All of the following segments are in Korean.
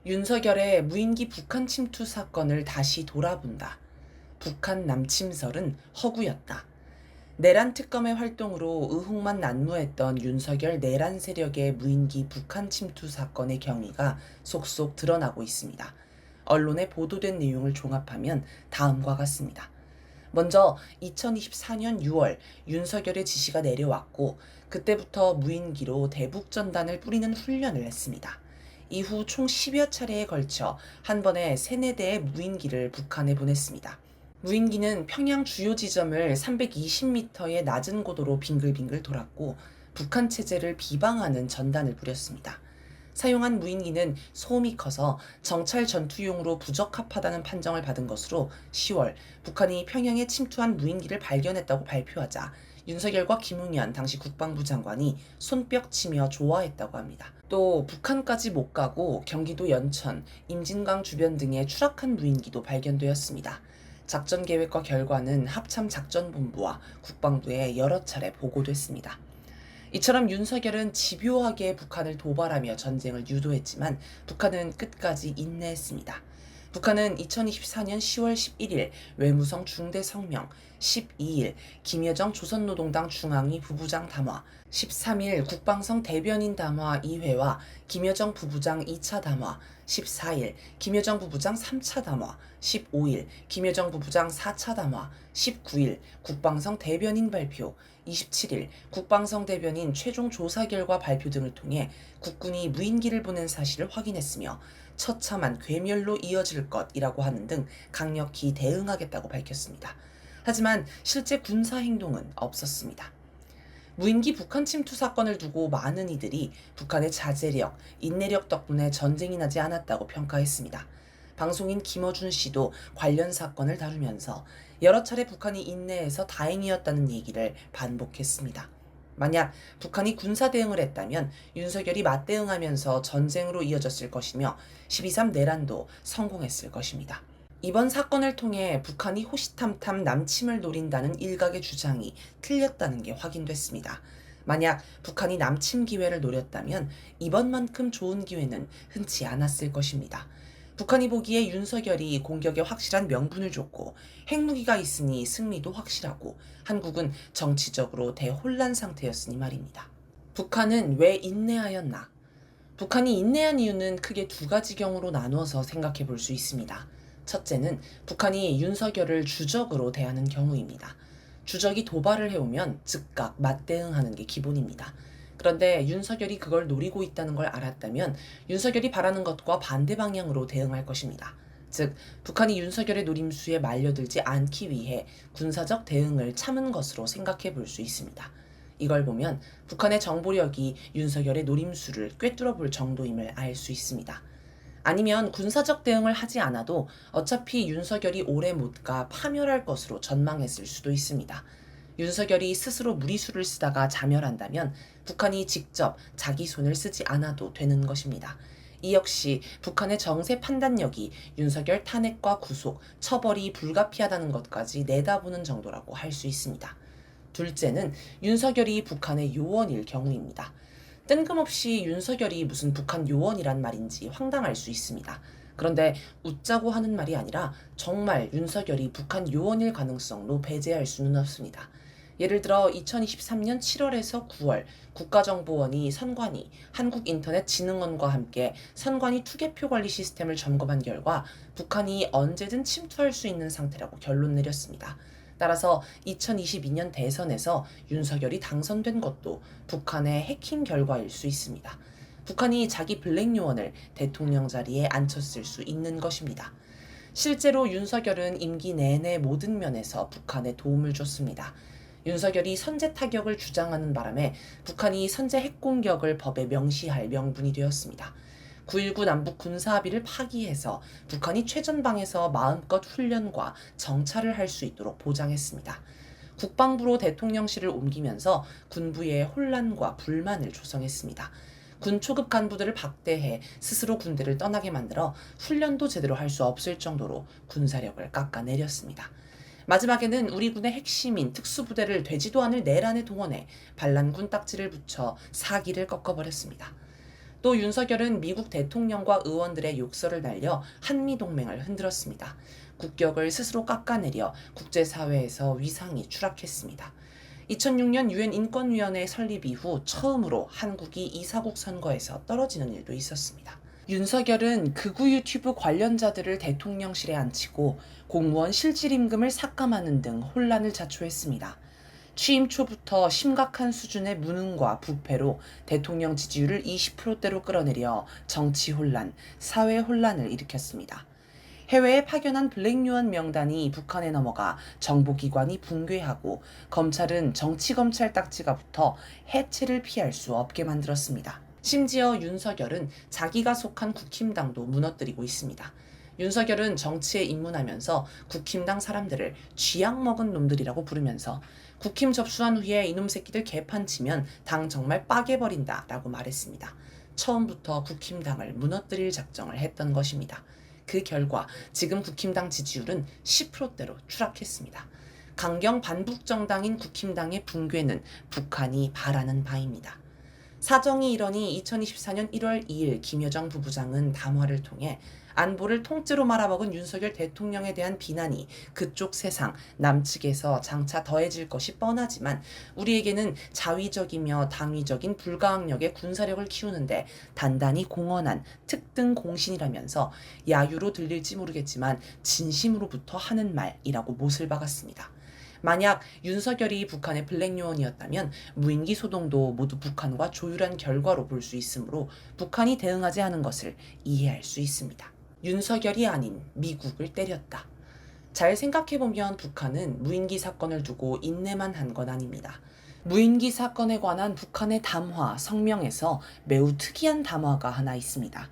윤석열의 무인기 북한 침투 사건을 다시 돌아본다. 북한 남침설은 허구였다. 내란 특검의 활동으로 의혹만 난무했던 윤석열 내란 세력의 무인기 북한 침투 사건의 경위가 속속 드러나고 있습니다. 언론에 보도된 내용을 종합하면 다음과 같습니다. 먼저 2024년 6월 윤석열의 지시가 내려왔고 그때부터 무인기로 대북전단을 뿌리는 훈련을 했습니다. 이후 총 10여 차례에 걸쳐 한 번에 3~4대의 무인기를 북한에 보냈습니다. 무인기는 평양 주요 지점을 320m의 낮은 고도로 빙글빙글 돌았고 북한 체제를 비방하는 전단을 뿌렸습니다. 사용한 무인기는 소음이 커서 정찰 전투용으로 부적합하다는 판정을 받은 것으로 10월 북한이 평양에 침투한 무인기를 발견했다고 발표하자 윤석열과 김웅현 당시 국방부 장관이 손뼉치며 좋아했다고 합니다. 또 북한까지 못 가고 경기도 연천, 임진강 주변 등에 추락한 무인기도 발견되었습니다. 작전 계획과 결과는 합참작전본부와 국방부에 여러 차례 보고됐습니다. 이처럼 윤석열은 집요하게 북한을 도발하며 전쟁을 유도했지만 북한은 끝까지 인내했습니다. 북한은 2024년 10월 11일 외무성 중대 성명, 12일 김여정 조선노동당 중앙위 부부장 담화, 13일 국방성 대변인 담화 2회와 김여정 부부장 2차 담화, 14일 김여정 부부장 3차 담화, 15일 김여정 부부장 4차 담화, 19일 국방성 대변인 발표, 27일 국방성 대변인 최종 조사 결과 발표 등을 통해 국군이 무인기를 보낸 사실을 확인했으며 처참한 괴멸로 이어질 것이라고 하는 등 강력히 대응하겠다고 밝혔습니다. 하지만 실제 군사 행동은 없었습니다. 무인기 북한 침투 사건을 두고 많은 이들이 북한의 자제력, 인내력 덕분에 전쟁이 나지 않았다고 평가했습니다. 방송인 김어준 씨도 관련 사건을 다루면서 여러 차례 북한이 인내해서 다행이었다는 얘기를 반복했습니다. 만약 북한이 군사 대응을 했다면 윤석열이 맞대응하면서 전쟁으로 이어졌을 것이며 12.3 내란도 성공했을 것입니다. 이번 사건을 통해 북한이 호시탐탐 남침을 노린다는 일각의 주장이 틀렸다는 게 확인됐습니다. 만약 북한이 남침 기회를 노렸다면 이번만큼 좋은 기회는 흔치 않았을 것입니다. 북한이 보기에 윤석열이 공격에 확실한 명분을 줬고 핵무기가 있으니 승리도 확실하고 한국은 정치적으로 대혼란 상태였으니 말입니다. 북한은 왜 인내하였나? 북한이 인내한 이유는 크게 두 가지 경우로 나누어서 생각해 볼 수 있습니다. 첫째는 북한이 윤석열을 주적으로 대하는 경우입니다. 주적이 도발을 해오면 즉각 맞대응하는 게 기본입니다. 그런데 윤석열이 그걸 노리고 있다는 걸 알았다면 윤석열이 바라는 것과 반대 방향으로 대응할 것입니다. 즉, 북한이 윤석열의 노림수에 말려들지 않기 위해 군사적 대응을 참은 것으로 생각해 볼 수 있습니다. 이걸 보면 북한의 정보력이 윤석열의 노림수를 꿰뚫어 볼 정도임을 알 수 있습니다. 아니면 군사적 대응을 하지 않아도 어차피 윤석열이 오래 못 가 파멸할 것으로 전망했을 수도 있습니다. 윤석열이 스스로 무리수를 쓰다가 자멸한다면 북한이 직접 자기 손을 쓰지 않아도 되는 것입니다. 이 역시 북한의 정세 판단력이 윤석열 탄핵과 구속, 처벌이 불가피하다는 것까지 내다보는 정도라고 할 수 있습니다. 둘째는 윤석열이 북한의 요원일 경우입니다. 뜬금없이 윤석열이 무슨 북한 요원이란 말인지 황당할 수 있습니다. 그런데 웃자고 하는 말이 아니라 정말 윤석열이 북한 요원일 가능성도 배제할 수는 없습니다. 예를 들어 2023년 7월에서 9월 국가정보원이 선관위, 한국인터넷진흥원과 함께 선관위 투개표 관리 시스템을 점검한 결과 북한이 언제든 침투할 수 있는 상태라고 결론 내렸습니다. 따라서 2022년 대선에서 윤석열이 당선된 것도 북한의 해킹 결과일 수 있습니다. 북한이 자기 블랙 요원을 대통령 자리에 앉혔을 수 있는 것입니다. 실제로 윤석열은 임기 내내 모든 면에서 북한에 도움을 줬습니다. 윤석열이 선제 타격을 주장하는 바람에 북한이 선제 핵공격을 법에 명시할 명분이 되었습니다. 9.19 남북 군사합의를 파기해서 북한이 최전방에서 마음껏 훈련과 정찰을 할 수 있도록 보장했습니다. 국방부로 대통령실을 옮기면서 군부의 혼란과 불만을 조성했습니다. 군 초급 간부들을 박대해 스스로 군대를 떠나게 만들어 훈련도 제대로 할 수 없을 정도로 군사력을 깎아내렸습니다. 마지막에는 우리 군의 핵심인 특수부대를 되지도 않을 내란에 동원해 반란군 딱지를 붙여 사기를 꺾어버렸습니다. 또 윤석열은 미국 대통령과 의원들의 욕설을 날려 한미동맹을 흔들었습니다. 국격을 스스로 깎아내려 국제사회에서 위상이 추락했습니다. 2006년 유엔 인권위원회 설립 이후 처음으로 한국이 이사국 선거에서 떨어지는 일도 있었습니다. 윤석열은 극우 유튜브 관련자들을 대통령실에 앉히고 공무원 실질 임금을 삭감하는 등 혼란을 자초했습니다. 취임 초부터 심각한 수준의 무능과 부패로 대통령 지지율을 20%대로 끌어내려 정치 혼란, 사회 혼란을 일으켰습니다. 해외에 파견한 블랙요원 명단이 북한에 넘어가 정보기관이 붕괴하고 검찰은 정치검찰 딱지가 붙어 해체를 피할 수 없게 만들었습니다. 심지어 윤석열은 자기가 속한 국힘당도 무너뜨리고 있습니다. 윤석열은 정치에 입문하면서 국힘당 사람들을 쥐약 먹은 놈들이라고 부르면서 국힘 접수한 후에 이놈 새끼들 개판 치면 당 정말 빠개버린다 라고 말했습니다. 처음부터 국힘당을 무너뜨릴 작정을 했던 것입니다. 그 결과 지금 국힘당 지지율은 10%대로 추락했습니다. 강경 반북 정당인 국힘당의 붕괴는 북한이 바라는 바입니다. 사정이 이러니 2024년 1월 2일 김여정 부부장은 담화를 통해 안보를 통째로 말아먹은 윤석열 대통령에 대한 비난이 그쪽 세상 남측에서 장차 더해질 것이 뻔하지만 우리에게는 자위적이며 당위적인 불가항력의 군사력을 키우는데 단단히 공헌한 특등 공신이라면서 야유로 들릴지 모르겠지만 진심으로부터 하는 말이라고 못을 박았습니다. 만약 윤석열이 북한의 블랙요원이었다면 무인기 소동도 모두 북한과 조율한 결과로 볼 수 있으므로 북한이 대응하지 않은 것을 이해할 수 있습니다. 윤석열이 아닌 미국을 때렸다. 잘 생각해보면 북한은 무인기 사건을 두고 인내만 한 건 아닙니다. 무인기 사건에 관한 북한의 담화, 성명에서 매우 특이한 담화가 하나 있습니다.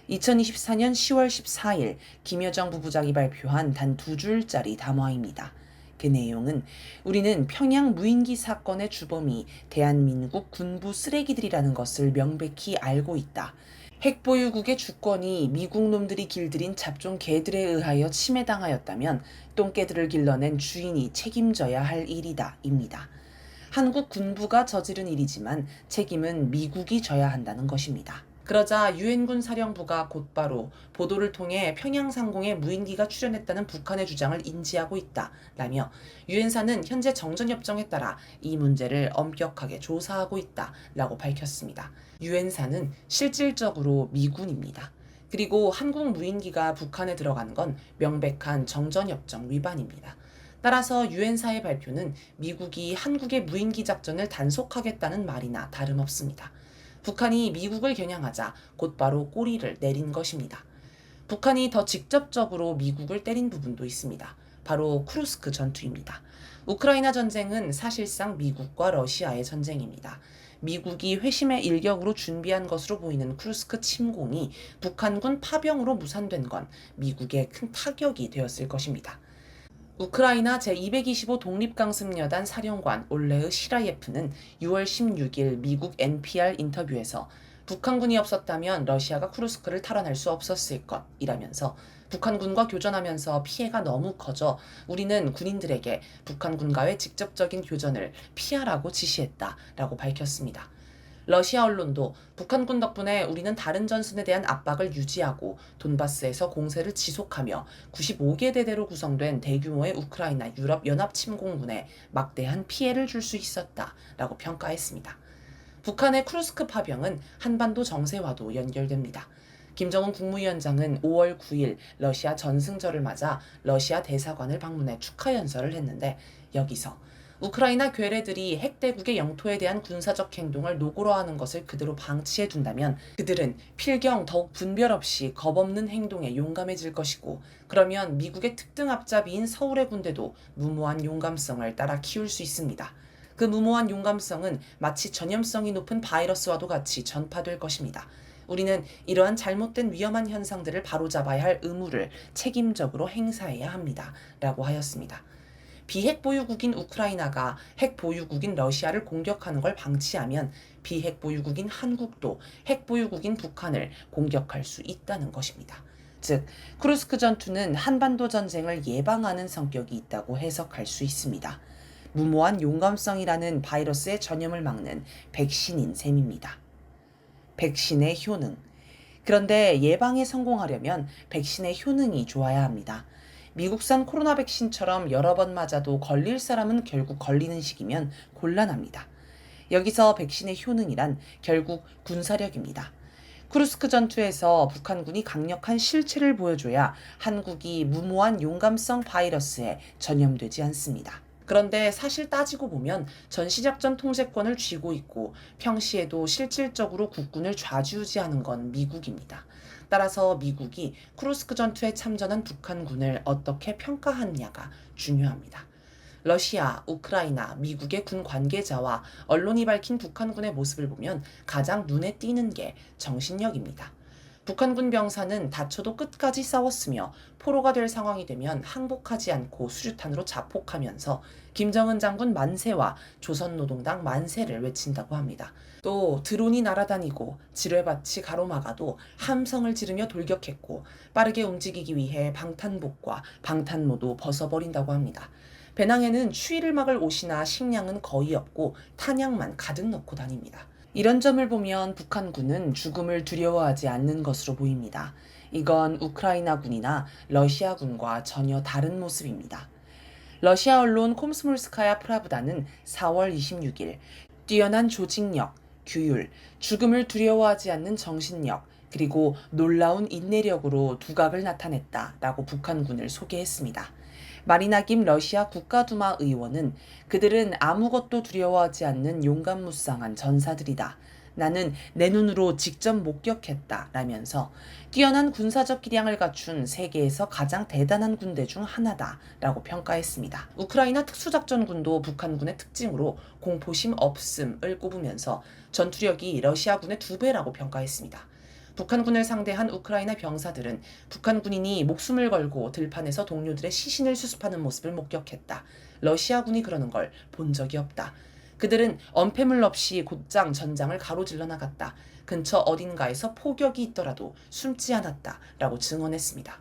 2024년 10월 14일 김여정 부부장이 발표한 단 2줄짜리 담화입니다. 그 내용은 우리는 평양 무인기 사건의 주범이 대한민국 군부 쓰레기들이라는 것을 명백히 알고 있다. 핵보유국의 주권이 미국 놈들이 길들인 잡종 개들에 의하여 침해당하였다면 똥개들을 길러낸 주인이 책임져야 할 일이다. 입니다. 한국 군부가 저지른 일이지만 책임은 미국이 져야 한다는 것입니다. 그러자 유엔군 사령부가 곧바로 보도를 통해 평양 상공에 무인기가 출현했다는 북한의 주장을 인지하고 있다라며 유엔사는 현재 정전협정에 따라 이 문제를 엄격하게 조사하고 있다라고 밝혔습니다. 유엔사는 실질적으로 미군입니다. 그리고 한국 무인기가 북한에 들어간 건 명백한 정전협정 위반입니다. 따라서 유엔사의 발표는 미국이 한국의 무인기 작전을 단속하겠다는 말이나 다름없습니다. 북한이 미국을 겨냥하자 곧바로 꼬리를 내린 것입니다. 북한이 더 직접적으로 미국을 때린 부분도 있습니다. 바로 쿠르스크 전투입니다. 우크라이나 전쟁은 사실상 미국과 러시아의 전쟁입니다. 미국이 회심의 일격으로 준비한 것으로 보이는 쿠르스크 침공이 북한군 파병으로 무산된 건 미국의 큰 타격이 되었을 것입니다. 우크라이나 제225 독립강습여단 사령관 올레흐 시라예프는 6월 16일 미국 NPR 인터뷰에서 북한군이 없었다면 러시아가 쿠르스크를 탈환할 수 없었을 것이라면서 북한군과 교전하면서 피해가 너무 커져 우리는 군인들에게 북한군과의 직접적인 교전을 피하라고 지시했다라고 밝혔습니다. 러시아 언론도 북한군 덕분에 우리는 다른 전선에 대한 압박을 유지하고 돈바스에서 공세를 지속하며 95개 대대로 구성된 대규모의 우크라이나 유럽 연합 침공군에 막대한 피해를 줄 수 있었다라고 평가했습니다. 북한의 쿠르스크 파병은 한반도 정세와도 연결됩니다. 김정은 국무위원장은 5월 9일 러시아 전승절을 맞아 러시아 대사관을 방문해 축하 연설을 했는데 여기서 우크라이나 괴뢰들이 핵대국의 영토에 대한 군사적 행동을 노골화하는 것을 그대로 방치해 둔다면 그들은 필경 더욱 분별 없이 겁없는 행동에 용감해질 것이고 그러면 미국의 특등 앞잡이인 서울의 군대도 무모한 용감성을 따라 키울 수 있습니다. 그 무모한 용감성은 마치 전염성이 높은 바이러스와도 같이 전파될 것입니다. 우리는 이러한 잘못된 위험한 현상들을 바로잡아야 할 의무를 책임적으로 행사해야 합니다. 라고 하였습니다. 비핵보유국인 우크라이나가 핵보유국인 러시아를 공격하는 걸 방치하면 비핵보유국인 한국도 핵보유국인 북한을 공격할 수 있다는 것입니다. 즉, 쿠르스크 전투는 한반도 전쟁을 예방하는 성격이 있다고 해석할 수 있습니다. 무모한 용감성이라는 바이러스의 전염을 막는 백신인 셈입니다. 백신의 효능. 그런데 예방에 성공하려면 백신의 효능이 좋아야 합니다. 미국산 코로나 백신처럼 여러 번 맞아도 걸릴 사람은 결국 걸리는 식이면 곤란합니다. 여기서 백신의 효능이란 결국 군사력입니다. 쿠르스크 전투에서 북한군이 강력한 실체를 보여줘야 한국이 무모한 용감성 바이러스에 전염되지 않습니다. 그런데 사실 따지고 보면 전시작전 통제권을 쥐고 있고 평시에도 실질적으로 국군을 좌지우지하는 건 미국입니다. 따라서 미국이 쿠르스크 전투에 참전한 북한군을 어떻게 평가하느냐가 중요합니다. 러시아, 우크라이나, 미국의 군 관계자와 언론이 밝힌 북한군의 모습을 보면 가장 눈에 띄는 게 정신력입니다. 북한군 병사는 다쳐도 끝까지 싸웠으며 포로가 될 상황이 되면 항복하지 않고 수류탄으로 자폭하면서 김정은 장군 만세와 조선노동당 만세를 외친다고 합니다. 또 드론이 날아다니고 지뢰밭이 가로막아도 함성을 지르며 돌격했고 빠르게 움직이기 위해 방탄복과 방탄모도 벗어버린다고 합니다. 배낭에는 추위를 막을 옷이나 식량은 거의 없고 탄약만 가득 넣고 다닙니다. 이런 점을 보면 북한군은 죽음을 두려워하지 않는 것으로 보입니다. 이건 우크라이나군이나 러시아군과 전혀 다른 모습입니다. 러시아 언론 콤스몰스카야 프라브다는 4월 26일 뛰어난 조직력, 규율, 죽음을 두려워하지 않는 정신력, 그리고 놀라운 인내력으로 두각을 나타냈다라고 북한군을 소개했습니다. 마리나 김 러시아 국가두마 의원은 그들은 아무것도 두려워하지 않는 용감무쌍한 전사들이다. 나는 내 눈으로 직접 목격했다. 라면서 뛰어난 군사적 기량을 갖춘 세계에서 가장 대단한 군대 중 하나다. 라고 평가했습니다. 우크라이나 특수작전군도 북한군의 특징으로 공포심 없음을 꼽으면서 전투력이 러시아군의 2배라고 평가했습니다. 북한군을 상대한 우크라이나 병사들은 북한 군인이 목숨을 걸고 들판에서 동료들의 시신을 수습하는 모습을 목격했다. 러시아군이 그러는 걸 본 적이 없다. 그들은 엄폐물 없이 곧장 전장을 가로질러 나갔다. 근처 어딘가에서 포격이 있더라도 숨지 않았다. 라고 증언했습니다.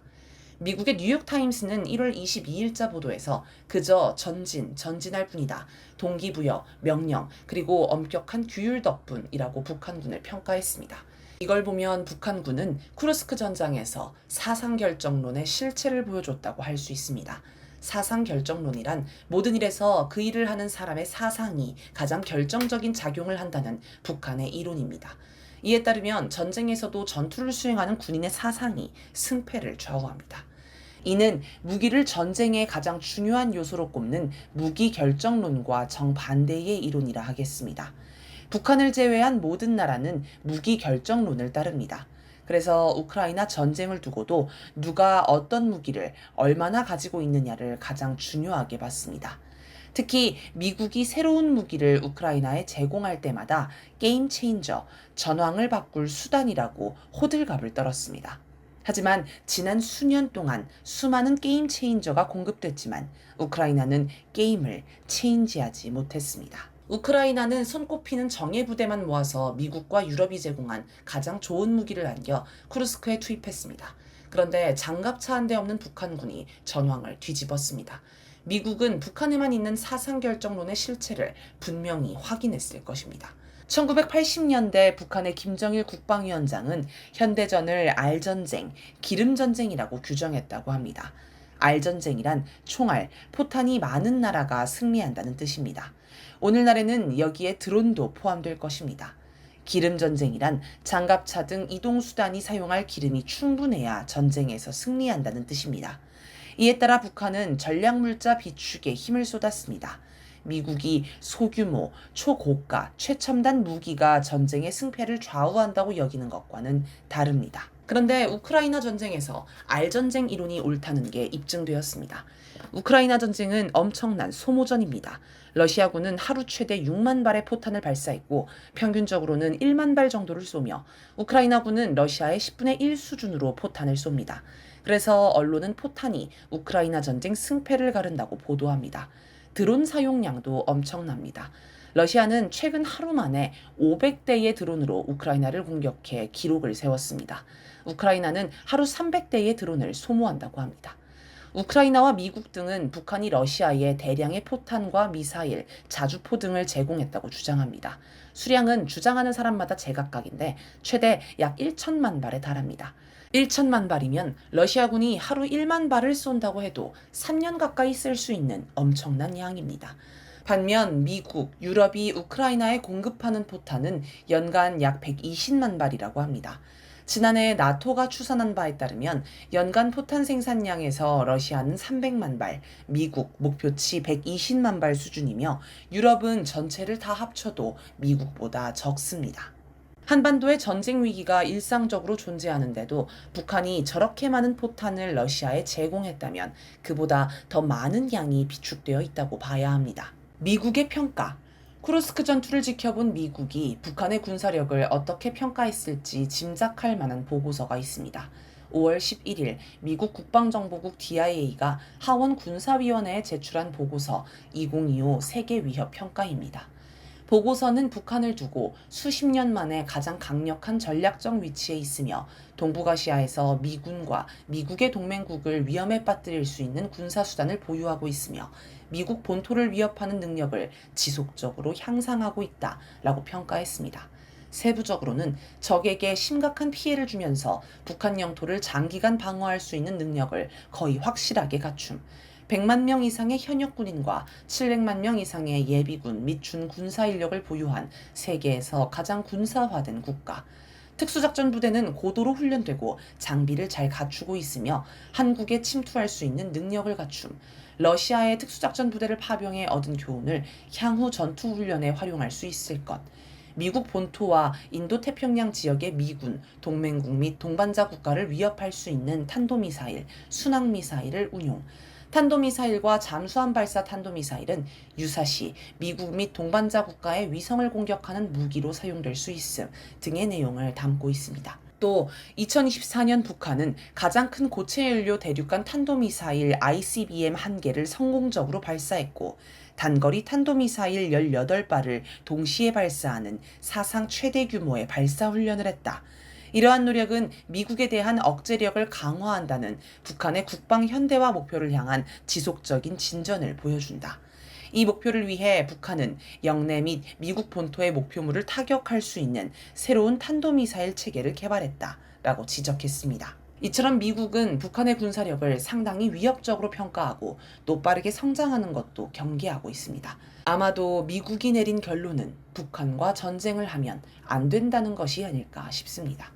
미국의 뉴욕타임스는 1월 22일자 보도에서 그저 전진할 뿐이다. 동기부여, 명령, 그리고 엄격한 규율 덕분이라고 북한군을 평가했습니다. 이걸 보면 북한군은 쿠르스크 전장에서 사상결정론의 실체를 보여줬다고 할 수 있습니다. 사상결정론이란 모든 일에서 그 일을 하는 사람의 사상이 가장 결정적인 작용을 한다는 북한의 이론입니다. 이에 따르면 전쟁에서도 전투를 수행하는 군인의 사상이 승패를 좌우합니다. 이는 무기를 전쟁의 가장 중요한 요소로 꼽는 무기결정론과 정반대의 이론이라 하겠습니다. 북한을 제외한 모든 나라는 무기결정론을 따릅니다. 그래서 우크라이나 전쟁을 두고도 누가 어떤 무기를 얼마나 가지고 있느냐를 가장 중요하게 봤습니다. 특히 미국이 새로운 무기를 우크라이나에 제공할 때마다 게임 체인저, 전황을 바꿀 수단이라고 호들갑을 떨었습니다. 하지만 지난 수년 동안 수많은 게임 체인저가 공급됐지만 우크라이나는 게임을 체인지하지 못했습니다. 우크라이나는 손꼽히는 정예부대만 모아서 미국과 유럽이 제공한 가장 좋은 무기를 안겨 쿠르스크에 투입했습니다. 그런데 장갑차 한 대 없는 북한군이 전황을 뒤집었습니다. 미국은 북한에만 있는 사상결정론의 실체를 분명히 확인했을 것입니다. 1980년대 북한의 김정일 국방위원장은 현대전을 알전쟁, 기름전쟁이라고 규정했다고 합니다. 알전쟁이란 총알, 포탄이 많은 나라가 승리한다는 뜻입니다. 오늘날에는 여기에 드론도 포함될 것입니다. 기름전쟁이란 장갑차 등 이동수단이 사용할 기름이 충분해야 전쟁에서 승리한다는 뜻입니다. 이에 따라 북한은 전략물자 비축에 힘을 쏟았습니다. 미국이 소규모, 초고가, 최첨단 무기가 전쟁의 승패를 좌우한다고 여기는 것과는 다릅니다. 그런데 우크라이나 전쟁에서 알전쟁 이론이 옳다는 게 입증되었습니다. 우크라이나 전쟁은 엄청난 소모전입니다. 러시아군은 하루 최대 6만 발의 포탄을 발사했고 평균적으로는 1만 발 정도를 쏘며 우크라이나군은 러시아의 10분의 1 수준으로 포탄을 쏩니다. 그래서 언론은 포탄이 우크라이나 전쟁 승패를 가른다고 보도합니다. 드론 사용량도 엄청납니다. 러시아는 최근 하루 만에 500대의 드론으로 우크라이나를 공격해 기록을 세웠습니다. 우크라이나는 하루 300대의 드론을 소모한다고 합니다. 우크라이나와 미국 등은 북한이 러시아에 대량의 포탄과 미사일, 자주포 등을 제공했다고 주장합니다. 수량은 주장하는 사람마다 제각각인데 최대 약 1천만 발에 달합니다. 1천만 발이면 러시아군이 하루 1만 발을 쏜다고 해도 3년 가까이 쓸 수 있는 엄청난 양입니다. 반면 미국, 유럽이 우크라이나에 공급하는 포탄은 연간 약 120만 발이라고 합니다. 지난해 나토가 추산한 바에 따르면 연간 포탄 생산량에서 러시아는 300만 발, 미국 목표치 120만 발 수준이며 유럽은 전체를 다 합쳐도 미국보다 적습니다. 한반도의 전쟁 위기가 일상적으로 존재하는데도 북한이 저렇게 많은 포탄을 러시아에 제공했다면 그보다 더 많은 양이 비축되어 있다고 봐야 합니다. 미국의 평가. 쿠르스크 전투를 지켜본 미국이 북한의 군사력을 어떻게 평가했을지 짐작할 만한 보고서가 있습니다. 5월 11일 미국 국방정보국 DIA가 하원 군사위원회에 제출한 보고서 2025 세계 위협 평가입니다. 보고서는 북한을 두고 수십 년 만에 가장 강력한 전략적 위치에 있으며 동북아시아에서 미군과 미국의 동맹국을 위험에 빠뜨릴 수 있는 군사수단을 보유하고 있으며 미국 본토를 위협하는 능력을 지속적으로 향상하고 있다라고 평가했습니다. 세부적으로는 적에게 심각한 피해를 주면서 북한 영토를 장기간 방어할 수 있는 능력을 거의 확실하게 갖춤, 100만 명 이상의 현역 군인과 700만 명 이상의 예비군 및 준군사 인력을 보유한 세계에서 가장 군사화된 국가, 특수작전 부대는 고도로 훈련되고 장비를 잘 갖추고 있으며 한국에 침투할 수 있는 능력을 갖춤, 러시아의 특수작전 부대를 파병해 얻은 교훈을 향후 전투훈련에 활용할 수 있을 것, 미국 본토와 인도태평양 지역의 미군, 동맹국 및 동반자 국가를 위협할 수 있는 탄도미사일, 순항미사일을 운용, 탄도미사일과 잠수함 발사 탄도미사일은 유사시 미국 및 동반자 국가의 위성을 공격하는 무기로 사용될 수 있음 등의 내용을 담고 있습니다. 또 2024년 북한은 가장 큰 고체 연료 대륙간 탄도미사일 ICBM 1개를 성공적으로 발사했고 단거리 탄도미사일 18발을 동시에 발사하는 사상 최대 규모의 발사 훈련을 했다. 이러한 노력은 미국에 대한 억제력을 강화한다는 북한의 국방 현대화 목표를 향한 지속적인 진전을 보여준다. 이 목표를 위해 북한은 영내 및 미국 본토의 목표물을 타격할 수 있는 새로운 탄도미사일 체계를 개발했다라고 지적했습니다. 이처럼 미국은 북한의 군사력을 상당히 위협적으로 평가하고 또 빠르게 성장하는 것도 경계하고 있습니다. 아마도 미국이 내린 결론은 북한과 전쟁을 하면 안 된다는 것이 아닐까 싶습니다.